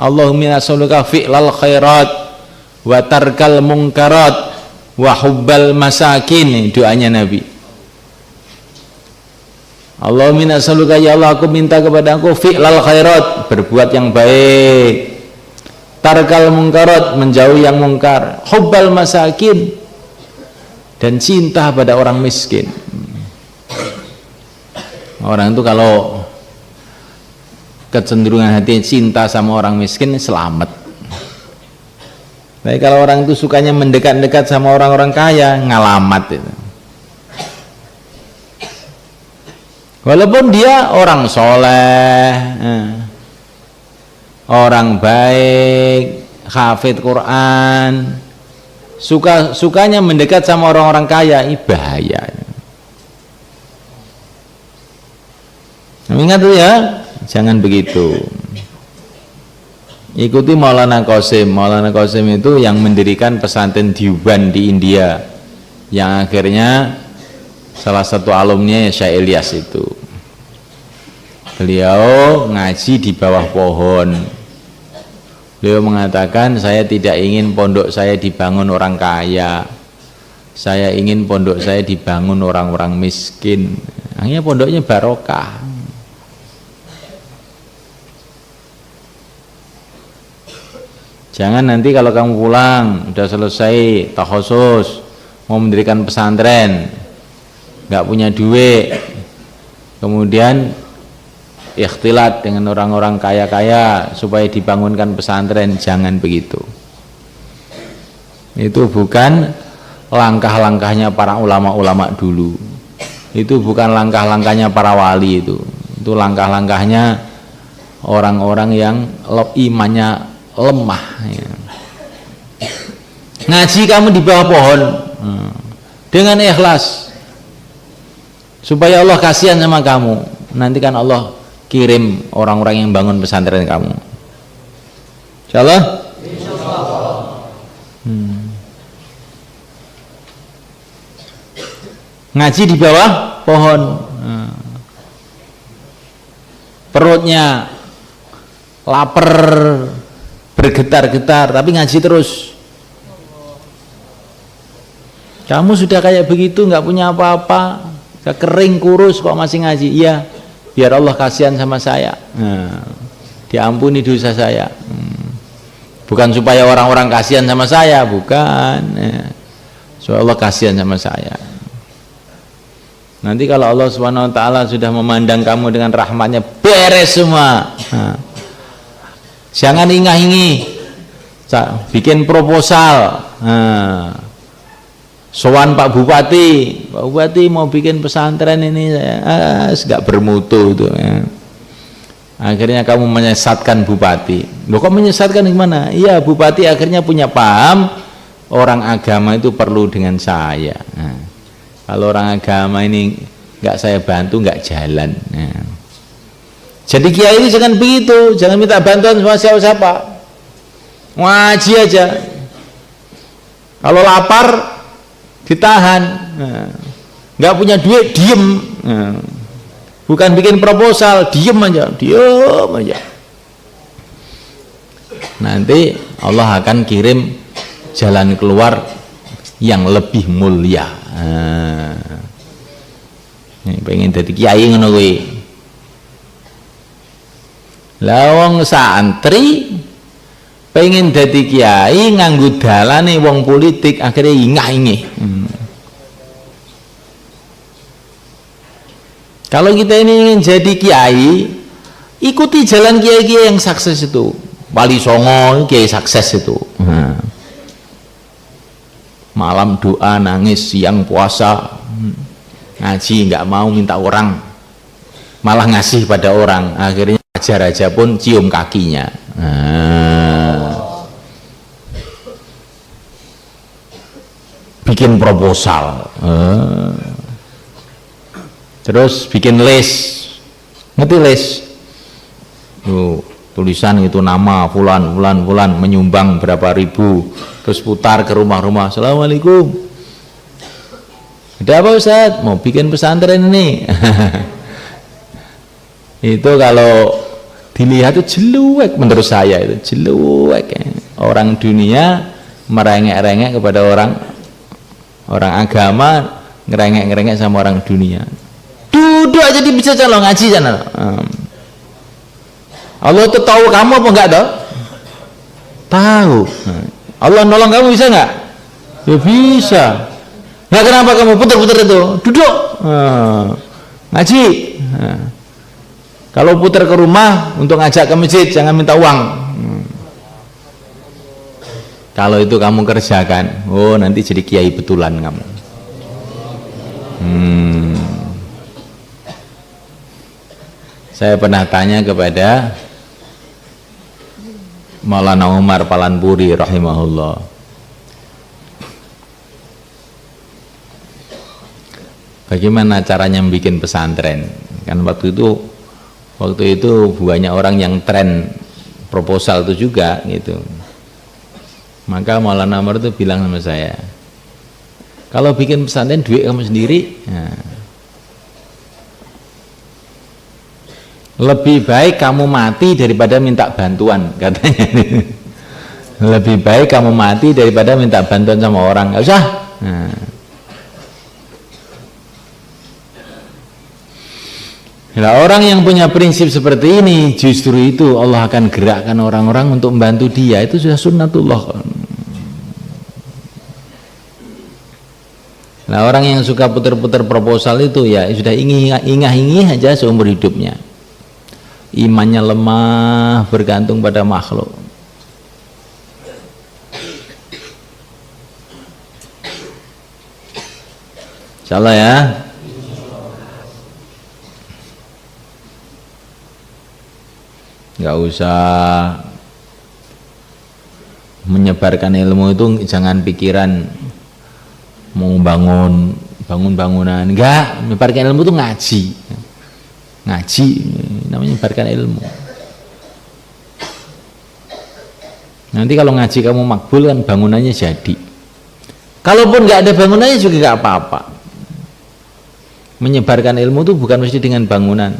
Allahumma nas'aluka fi'lal khairat wa tarkal munkarat wa hubbal masakin. Doanya Nabi. Allahumma nas'aluka, ya Allah aku minta kepada aku fi'lal khairat, berbuat yang baik, tarkal munkarat, menjauhi yang mungkar, hubbal masakin, dan cinta pada orang miskin. Orang itu kalau kecenderungan hati cinta sama orang miskin, selamat. Tapi kalau orang itu sukanya mendekat-dekat sama orang-orang kaya, ngalamat itu. Walaupun dia orang soleh, orang baik, hafid Quran, sukanya mendekat sama orang-orang kaya, ini bahaya. Ingat tuh ya, jangan begitu. Ikuti Maulana Qasim. Maulana Qasim itu yang mendirikan pesantren Deoband di India, yang akhirnya salah satu alumni Syekh Ilyas itu. Beliau ngaji di bawah pohon. Beliau mengatakan, saya tidak ingin pondok saya dibangun orang kaya, saya ingin pondok saya dibangun orang-orang miskin. Akhirnya pondoknya barokah. Jangan nanti kalau kamu pulang udah selesai takhusus mau mendirikan pesantren, nggak punya duit, kemudian ikhtilat dengan orang-orang kaya-kaya supaya dibangunkan pesantren. Jangan begitu. Itu bukan langkah-langkahnya para ulama-ulama dulu, itu bukan langkah-langkahnya para wali, itu langkah-langkahnya orang-orang yang imannya lemah ya. Ngaji kamu di bawah pohon dengan ikhlas supaya Allah kasihan sama kamu. Nanti kan Allah kirim orang-orang yang bangun pesantren kamu, insyaallah. Ngaji di bawah pohon, perutnya lapar, bergetar-getar, tapi ngaji terus. Kamu sudah kayak begitu, nggak punya apa-apa, kering kurus kok masih ngaji. Iya, biar Allah kasihan sama saya, diampuni dosa saya. Bukan supaya orang-orang kasihan sama saya, bukan, supaya Allah kasihan sama saya. Nanti kalau Allah Subhanahu Wa Taala sudah memandang kamu dengan rahmatnya, beres semua. Jangan ingah-ingi, bikin proposal, sowan Pak Bupati mau bikin pesantren ini, saya nggak bermutu itu ya. Akhirnya kamu menyesatkan Bupati. Loh, kok menyesatkan gimana? Iya, Bupati akhirnya punya paham orang agama itu perlu dengan saya. Kalau orang agama ini nggak saya bantu, nggak jalan. Jadi kiai itu jangan begitu, jangan minta bantuan sama siapa-siapa, ngaji aja. Kalau lapar ditahan, nggak punya duit diem, bukan bikin proposal, diem aja. Nanti Allah akan kirim jalan keluar yang lebih mulia. Pengen jadi kiai ngono kuwi. Lawang santri pengen dadi kiai nganggo dalane wong politik, akhirnya ingah-ingih. Kalau kita ini ingin jadi kiai, ikuti jalan kiai-kiai yang sukses itu. Wali Songo kiai sukses itu. Malam doa, nangis, siang puasa, ngaji nggak mau minta orang, malah ngasih pada orang. Akhirnya raja-raja pun cium kakinya. Bikin proposal, terus bikin list, ngerti list? Tulisan itu nama fulan menyumbang berapa ribu, terus putar ke rumah-rumah. Assalamualaikum, ada apa Ustaz? Mau bikin pesantren ini. Itu kalau dilihat itu jelek, menurut saya itu jelek ya. Orang dunia merengek-rengek kepada orang agama, ngerengek-ngerengek sama orang dunia. Duduk aja bisa calon ngaji sana. Allah itu tahu kamu apa enggak tahu? Tahu. Allah nolong kamu bisa enggak? Ya bisa. Nah kenapa kamu putar-putar itu? Duduk. Ngaji. Kalau putar ke rumah untuk ngajak ke masjid jangan minta uang. Kalau itu kamu kerjakan, oh nanti jadi kiai betulan kamu. Saya pernah tanya kepada Maulana Umar Palanpuri rahimahullah, bagaimana caranya bikin pesantren? Kan waktu itu banyak orang yang tren proposal itu juga gitu. Maka Maulana Umar itu bilang sama saya, kalau bikin pesantren duit kamu sendiri, lebih baik kamu mati daripada minta bantuan, katanya. Lebih baik kamu mati daripada minta bantuan sama orang, nggak usah. Nah, orang yang punya prinsip seperti ini, justru itu Allah akan gerakkan orang-orang untuk membantu dia. Itu sudah sunnatullah. Nah, orang yang suka putar-putar proposal itu ya sudah ingah-ingih aja seumur hidupnya. Imannya lemah, bergantung pada makhluk. Insyaallah ya. Nggak usah menyebarkan ilmu itu, jangan pikiran mau bangun bangunan. Enggak, menyebarkan ilmu itu ngaji namanya menyebarkan ilmu. Nanti kalau ngaji kamu makbul kan bangunannya jadi. Kalaupun nggak ada bangunannya juga nggak apa-apa. Menyebarkan ilmu itu bukan mesti dengan bangunan.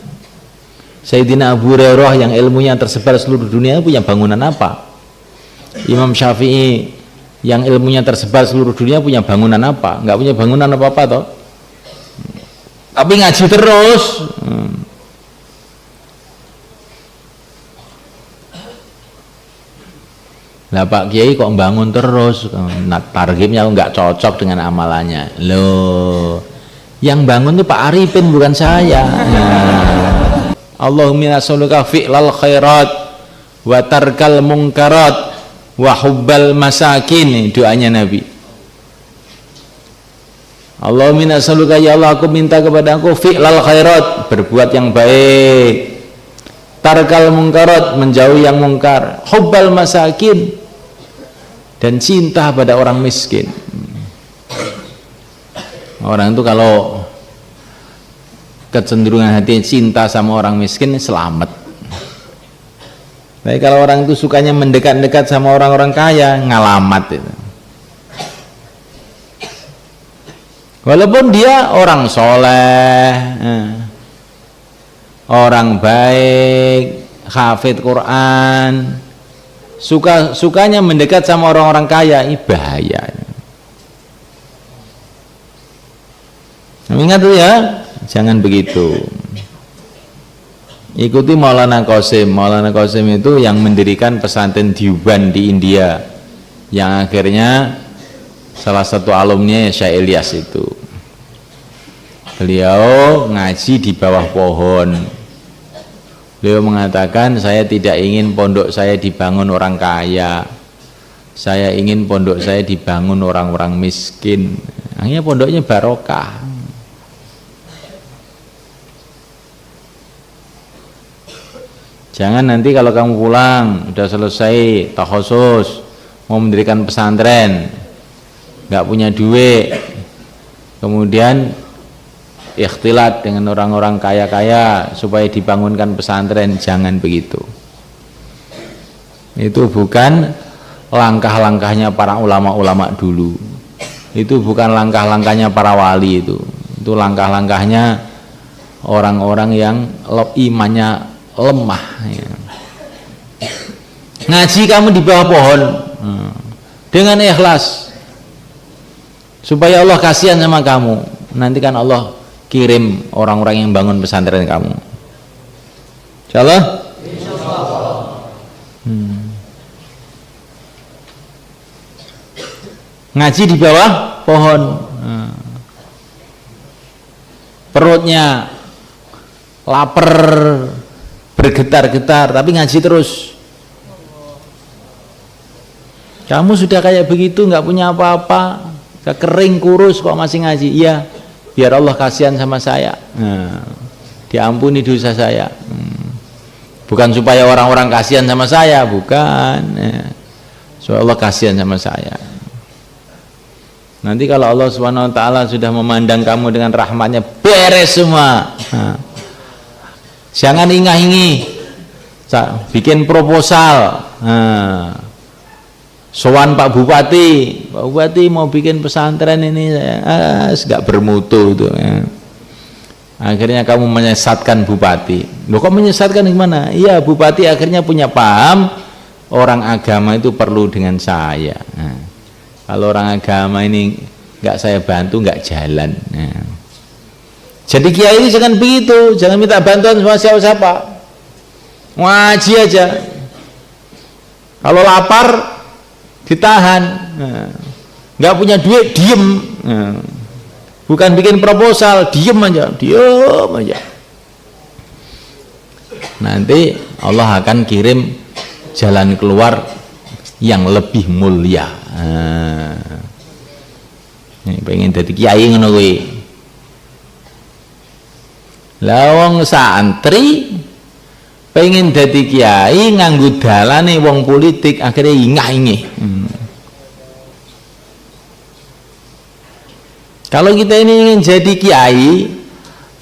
Sayyidina Abu Hurairah yang ilmunya tersebar seluruh dunia punya bangunan apa? Imam Syafi'i yang ilmunya tersebar seluruh dunia punya bangunan apa? Nggak punya bangunan apa-apa toh. Tapi ngaji terus. Lah Pak Kiai kok bangun terus? Targetnya nggak cocok dengan amalannya. Loh, yang bangun itu Pak Arifin bukan saya. Allahumma nas'aluka fi'lal khairat wa tarkal munkarat wa hubbal masakin, doanya Nabi. Allahumma nas'aluka, ya Allah aku minta kepada aku fi'lal khairat, berbuat yang baik, tarkal munkarat, menjauhi yang mungkar, hubbal masakin, dan cinta pada orang miskin. Orang itu kalau kecenderungan hati cinta sama orang miskin, selamat. Tapi kalau orang itu sukanya mendekat-dekat sama orang-orang kaya, ngalamat itu. Walaupun dia orang soleh, orang baik, hafid Quran, sukanya mendekat sama orang-orang kaya, ini bahaya. Ingat tuh ya, jangan begitu. Ikuti Maulana Qasim. Maulana Qasim itu yang mendirikan pesantren Diuban di India, yang akhirnya salah satu alumni Syekh Ilyas itu. Beliau ngaji di bawah pohon. Beliau mengatakan, saya tidak ingin pondok saya dibangun orang kaya, saya ingin pondok saya dibangun orang-orang miskin. Akhirnya pondoknya barokah. Jangan nanti kalau kamu pulang udah selesai takhusus mau mendirikan pesantren, nggak punya duit, kemudian ikhtilat dengan orang-orang kaya-kaya supaya dibangunkan pesantren. Jangan begitu. Itu bukan langkah-langkahnya para ulama-ulama dulu. Itu bukan langkah-langkahnya para wali itu. Itu langkah-langkahnya orang-orang yang imannya lemah ya. Ngaji kamu di bawah pohon dengan ikhlas supaya Allah kasihan sama kamu. Nanti kan Allah kirim orang-orang yang bangun pesantren kamu. Insyaallah. Ngaji di bawah pohon, perutnya lapar bergetar-getar tapi ngaji terus. Kamu sudah kayak begitu, nggak punya apa-apa, kering kurus kok masih ngaji. Iya, biar Allah kasihan sama saya, diampuni dosa saya. Bukan supaya orang-orang kasihan sama saya, bukan, supaya Allah kasihan sama saya. Nanti kalau Allah Subhanahu Wa Taala sudah memandang kamu dengan rahmatnya, beres semua. Jangan ingah-ingi, bikin proposal. Sowan Pak Bupati mau bikin pesantren ini, nggak bermutu itu. Akhirnya kamu menyesatkan Bupati. Loh, kok menyesatkan gimana? Iya, Bupati akhirnya punya paham orang agama itu perlu dengan saya. Kalau orang agama ini nggak saya bantu, nggak jalan. Jadi kiai itu jangan begitu, jangan minta bantuan sama siapa-siapa. Ngaji aja. Kalau lapar ditahan, nggak punya duit diem, bukan bikin proposal, diem aja. Nanti Allah akan kirim jalan keluar yang lebih mulia. Ini pengen jadi kiai ngono kuwi. Lah wong santri pengen jadi kiai nganggo dalane wong politik akhirnya ingah-ingih. Kalau kita ini ingin jadi kiai,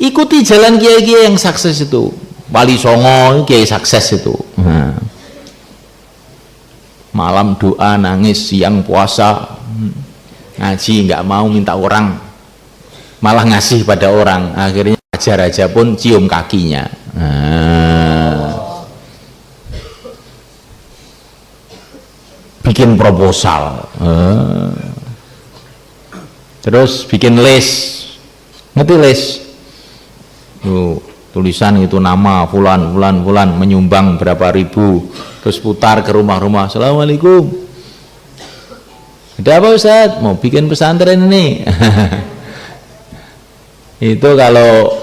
ikuti jalan kiai-kiai yang sukses itu. Wali Songo kiai sukses itu. Malam doa, nangis, siang puasa, ngaji nggak mau minta orang, malah ngasih pada orang. Akhirnya raja-raja pun cium kakinya. Bikin proposal, terus bikin list, ngerti list? Tulisan itu nama fulan menyumbang berapa ribu, terus putar ke rumah-rumah. Assalamualaikum, ada apa Ustaz? Mau bikin pesantren ini. Itu kalau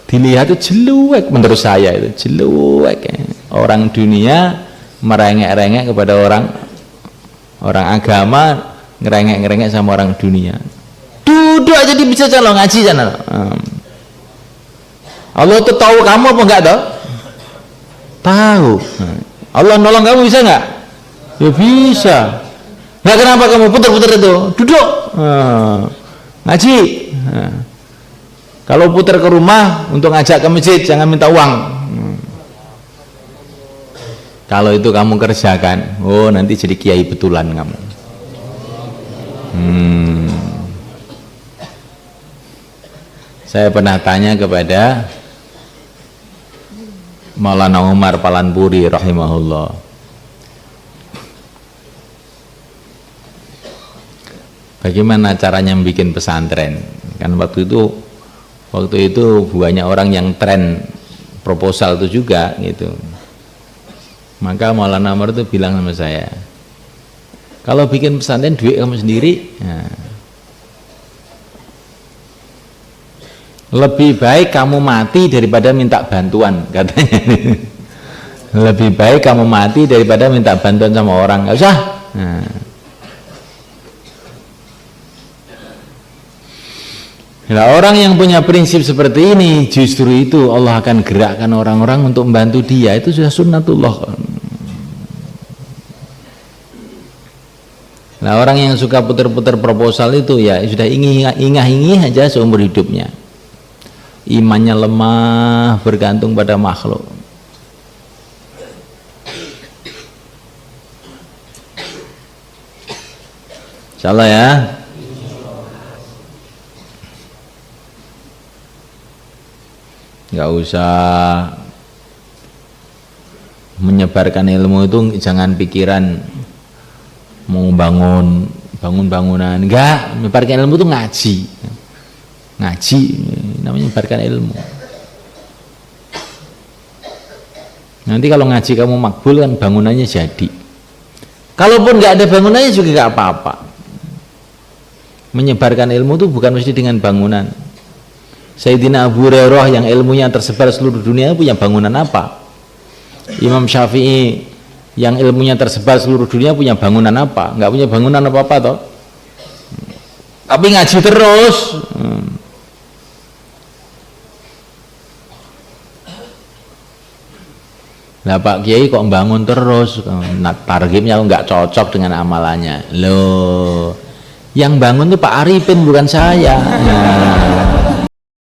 dilihat itu jelek menurut saya, itu jelek. Orang dunia merengek-rengek kepada orang agama, ngerengek-ngerengek sama orang dunia. Duduk aja bisa calon ngaji sana. Allah tuh tahu kamu apa enggak tahu? Tahu. Allah nolong kamu bisa enggak? Ya bisa. Nah, kenapa kamu putar-putar itu? Duduk. Ngaji. Kalau putar ke rumah untuk ngajak ke masjid jangan minta uang. Kalau itu kamu kerjakan, oh nanti jadi kiai betulan kamu. Saya pernah tanya kepada Maulana Umar Palanpuri rahimahullah, bagaimana caranya bikin pesantren? Kan waktu itu banyak orang yang tren proposal itu juga gitu. Maka Maulana Umar itu bilang sama saya, kalau bikin pesantren duit kamu sendiri, lebih baik kamu mati daripada minta bantuan, katanya. Lebih baik kamu mati daripada minta bantuan sama orang, nggak usah. Nah, orang yang punya prinsip seperti ini, justru itu Allah akan gerakkan orang-orang untuk membantu dia. Itu sudah sunnatullah. Nah, orang yang suka putar-putar proposal itu ya sudah ingah-ingih aja seumur hidupnya. Imannya lemah, bergantung pada makhluk. Insyaallah ya. Nggak usah menyebarkan ilmu itu jangan pikiran mau bangun bangunan, enggak. Menyebarkan ilmu itu ngaji namanya menyebarkan ilmu. Nanti kalau ngaji kamu makbul kan bangunannya jadi. Kalaupun nggak ada bangunannya juga nggak apa-apa. Menyebarkan ilmu itu bukan mesti dengan bangunan. Sayyidina Abu Hurairah yang ilmunya tersebar seluruh dunia punya bangunan apa? Imam Syafi'i yang ilmunya tersebar seluruh dunia punya bangunan apa? Nggak punya bangunan apa-apa toh. Tapi ngaji terus. Lah Pak Kiai kok bangun terus, targetnya nggak cocok dengan amalannya. Loh, yang bangun itu Pak Arifin bukan saya. Nah,